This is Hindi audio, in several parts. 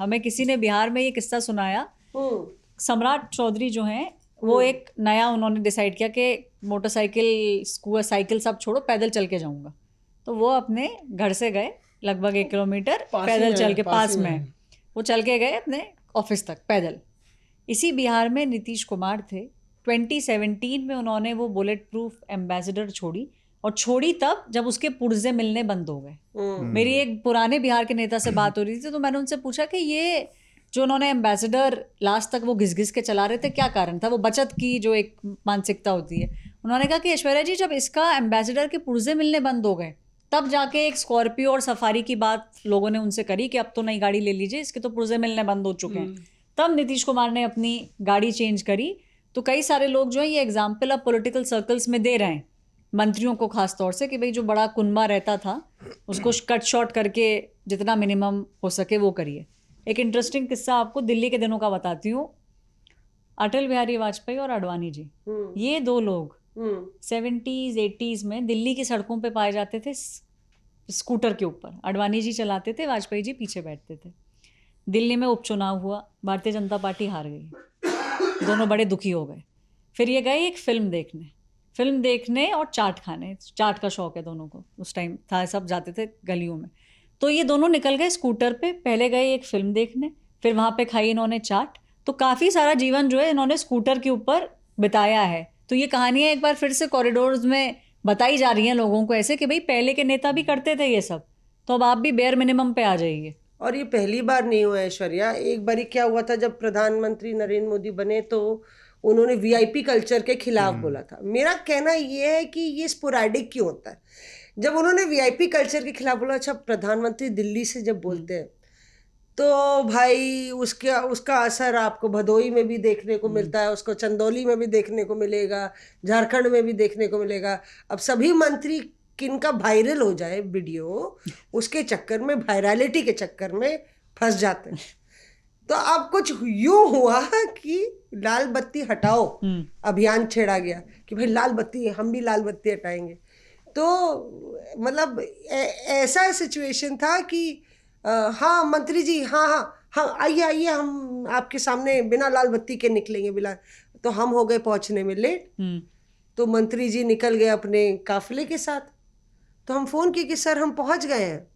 हमें किसी ने बिहार में ये किस्सा सुनाया। सम्राट चौधरी जो हैं वो एक नया उन्होंने डिसाइड किया कि मोटरसाइकिल साइकिल सब छोड़ो, पैदल चल के जाऊंगा। तो वो अपने घर से गए लगभग 1 किलोमीटर पैदल चल के, पास में वो चल के गए अपने ऑफिस तक पैदल। इसी बिहार में नीतीश कुमार थे। 2017 में उन्होंने वो बुलेट प्रूफ एम्बेसडर छोड़ी, और छोड़ी तब जब उसके पुर्जे मिलने बंद हो गए। मेरी एक पुराने बिहार के नेता से बात हो रही थी, तो मैंने उनसे पूछा कि ये जो उन्होंने एम्बेसडर लास्ट तक वो घिस घिस के चला रहे थे, क्या कारण था? वो बचत की जो एक मानसिकता होती है। उन्होंने कहा कि ऐश्वर्या जी, जब इसका एम्बेसडर के पुर्जे मिलने बंद हो गए, तब जाके एक स्कॉर्पियो और सफारी की बात लोगों ने उनसे करी कि अब तो नई गाड़ी ले लीजिए, इसके तो पुर्जे मिलने बंद हो चुके हैं। तब नीतीश कुमार ने अपनी गाड़ी चेंज करी। तो कई सारे लोग जो है ये एग्जाम्पल अब पॉलिटिकल सर्कल्स में दे रहे हैं, मंत्रियों को खास तौर से, कि भाई जो बड़ा कुनबा रहता था उसको कट शॉर्ट करके जितना मिनिमम हो सके वो करिए। एक इंटरेस्टिंग किस्सा आपको दिल्ली के दिनों का बताती हूँ। अटल बिहारी वाजपेयी और आडवाणी जी, ये दो लोग 70s 80s में दिल्ली की सड़कों पे पाए जाते थे स्कूटर के ऊपर। आडवाणी जी चलाते थे, वाजपेयी जी पीछे बैठते थे। दिल्ली में उपचुनाव हुआ, भारतीय जनता पार्टी हार गई, दोनों बड़े दुखी हो गए। फिर ये गए एक फिल्म देखने और चाट खाने। चाट का शौक है दोनों को, उस टाइम था, सब जाते थे गलियों में। तो ये दोनों निकल गए स्कूटर पे, पहले गए एक फिल्म देखने, फिर वहाँ पे खाई इन्होंने चाट। तो काफ़ी सारा जीवन जो है इन्होंने स्कूटर के ऊपर बिताया है। तो ये कहानियाँ एक बार फिर से कॉरिडोर्स में बताई जा रही हैं लोगों को, ऐसे कि भाई पहले के नेता भी करते थे ये सब, तो अब आप भी बेयर मिनिमम पे आ जाइए। और ये पहली बार नहीं हुआ है ऐश्वर्या। एक बारी क्या हुआ था, जब प्रधानमंत्री नरेंद्र मोदी बने तो उन्होंने वीआईपी कल्चर के खिलाफ बोला था। मेरा कहना ये है कि ये स्पोरैडिक क्यों होता है। जब उन्होंने वीआईपी कल्चर के खिलाफ बोला, अच्छा प्रधानमंत्री दिल्ली से जब बोलते हैं तो भाई उसका असर आपको भदोई में भी देखने को मिलता है, उसको चंदौली में भी देखने को मिलेगा, झारखंड में भी देखने को मिलेगा। अब सभी मंत्री किनका वायरल हो जाए वीडियो, उसके चक्कर में, वायरलिटी के चक्कर में फंस जाते हैं। तो अब कुछ यूं हुआ कि लाल बत्ती हटाओ अभियान छेड़ा गया कि भाई लाल बत्ती, हम भी लाल बत्ती हटाएंगे। तो मतलब ऐसा सिचुएशन था कि हाँ मंत्री जी, हाँ आइए हम आपके सामने बिना लाल बत्ती के निकलेंगे। बिना, तो हम हो गए पहुंचने में लेट। तो मंत्री जी निकल गए अपने काफिले के साथ। तो हम फोन किए कि सर हम पहुंच गए हैं।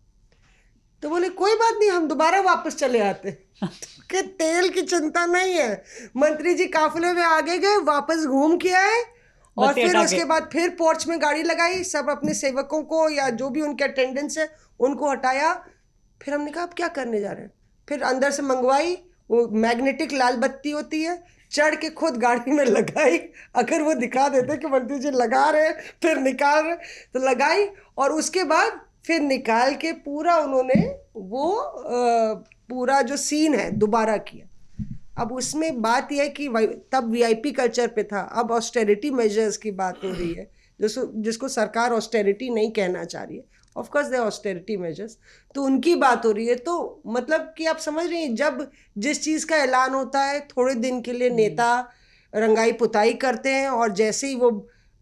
तो बोले कोई बात नहीं, हम दोबारा वापस चले आते कि तेल की चिंता नहीं है। मंत्री जी काफिले में आगे गए, वापस घूम के आए, और फिर उसके बाद फिर पोर्च में गाड़ी लगाई, सब अपने सेवकों को या जो भी उनके अटेंडेंट्स है उनको हटाया। फिर हमने कहा अब क्या करने जा रहे हैं। फिर अंदर से मंगवाई, वो मैग्नेटिक लाल बत्ती होती है, चढ़ के खुद गाड़ी में लगाई। अगर वो दिखा देते कि मंत्री जी लगा रहे फिर निकाल रहे, तो लगाई, और उसके बाद फिर निकाल के पूरा उन्होंने वो पूरा जो सीन है दोबारा किया। अब उसमें बात यह है कि तब वीआईपी कल्चर पे था, अब ऑस्टेरिटी मेजर्स की बात हो रही है, जिसको सरकार ऑस्टेरिटी नहीं कहना चाह रही है। Of course they austerity measures, तो उनकी बात हो रही है। तो मतलब कि आप समझ रहे हैं, जब जिस चीज़ का ऐलान होता है थोड़े दिन के लिए नेता रंगाई पुताई करते हैं, और जैसे ही वो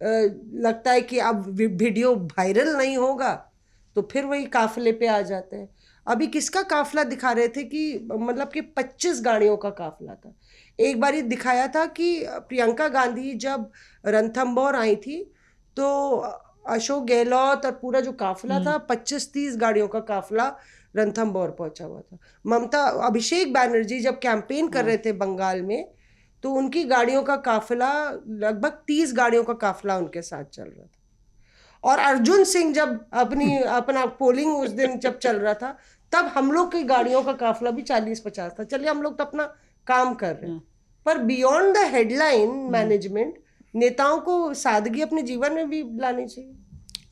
लगता है कि अब वीडियो वायरल नहीं होगा तो फिर वही काफिले पे आ जाते हैं। अभी किसका काफिला दिखा रहे थे कि मतलब कि 25 गाड़ियों का काफिला था। एक बार ये दिखाया था कि प्रियंका गांधी जब रणथंभौर आई थी तो अशोक गहलोत और पूरा जो काफिला था 25-30 गाड़ियों का काफिला रणथंभौर पहुंचा हुआ था। ममता अभिषेक बैनर्जी जब कैंपेन कर रहे थे बंगाल में, तो उनकी गाड़ियों का काफिला लगभग 30 गाड़ियों का काफिला उनके साथ चल रहा था। और अर्जुन सिंह जब अपना पोलिंग उस दिन जब चल रहा था, तब हम लोग की गाड़ियों का काफिला भी 40-50 था। चलिए हम लोग तो अपना काम कर रहे हैं, पर बियॉन्ड द हेडलाइन मैनेजमेंट नेताओं को सादगी अपने जीवन में भी लानी चाहिए।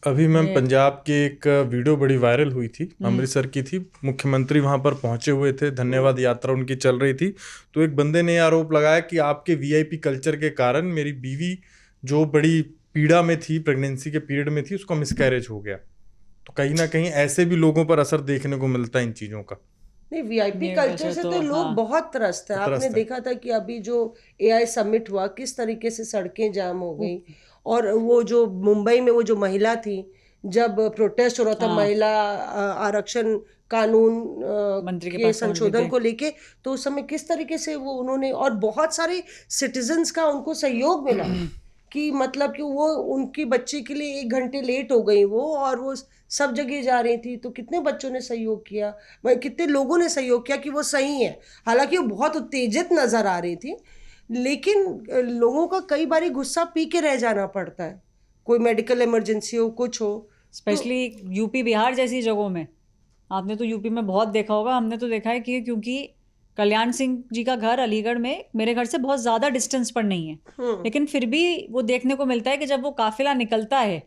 अभी मैम पंजाब की एक वीडियो बड़ी वायरल हुई थी, अमृतसर की थी। मुख्यमंत्री वहां पर पहुंचे हुए थे, धन्यवाद यात्रा उनकी चल रही थी। तो एक बंदे ने आरोप लगाया कि आपके वीआईपी कल्चर के कारण मेरी बीवी जो बड़ी पीड़ा में थी, प्रेगनेंसी के पीरियड में थी, उसका मिसकैरेज हो गया। तो कहीं ना कहीं ऐसे भी लोगों पर असर देखने को मिलता है इन चीज़ों का। नहीं, वीआईपी कल्चर से तो लोग बहुत त्रस्त है। आपने देखा था कि अभी जो एआई समिट हुआ, किस तरीके से सड़कें जाम हो गई। और वो जो मुंबई में वो जो महिला थी, जब प्रोटेस्ट हो रहा था महिला आरक्षण कानून मंत्री के के पास पहुंच गए संशोधन थे। को लेके, तो उस समय किस तरीके से वो उन्होंने, और बहुत सारे सिटीजन्स का उनको सहयोग मिला कि मतलब कि वो उनकी बच्चे के लिए 1 घंटे लेट हो गई वो, और वो सब जगह जा रही थी, तो कितने बच्चों ने सहयोग किया, कितने लोगों ने सहयोग किया कि वो सही है। हालांकि वो बहुत उत्तेजित नजर आ रही थी, लेकिन लोगों का कई बार गुस्सा पी के रह जाना पड़ता है, कोई मेडिकल इमरजेंसी हो, कुछ हो। स्पेशली यूपी बिहार जैसी जगहों में, आपने तो यूपी में बहुत देखा होगा, हमने तो देखा है कि क्योंकि कल्याण सिंह जी का घर अलीगढ़ में मेरे घर से बहुत ज़्यादा डिस्टेंस पर नहीं है, लेकिन फिर भी वो देखने को मिलता है कि जब वो काफिला निकलता है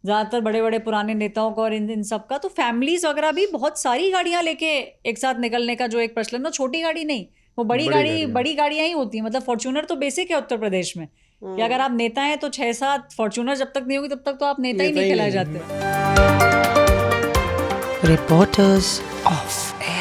ज़्यादातर बड़े बड़े पुराने नेताओं का और इन सब का, तो फैमिलीज वगैरह भी बहुत सारी गाड़ियां लेके एक साथ निकलने का जो एक प्रचलन, वो छोटी गाड़ी नहीं, वो बड़ी गाड़ियां ही होती हैं। मतलब फॉर्च्यूनर तो बेसिक है उत्तर प्रदेश में कि अगर आप नेता हैं तो 6-7 फॉर्च्यूनर जब तक नहीं होगी तब तक तो आप नेता ही नहीं कहलाए जाते। Reporters Off Air.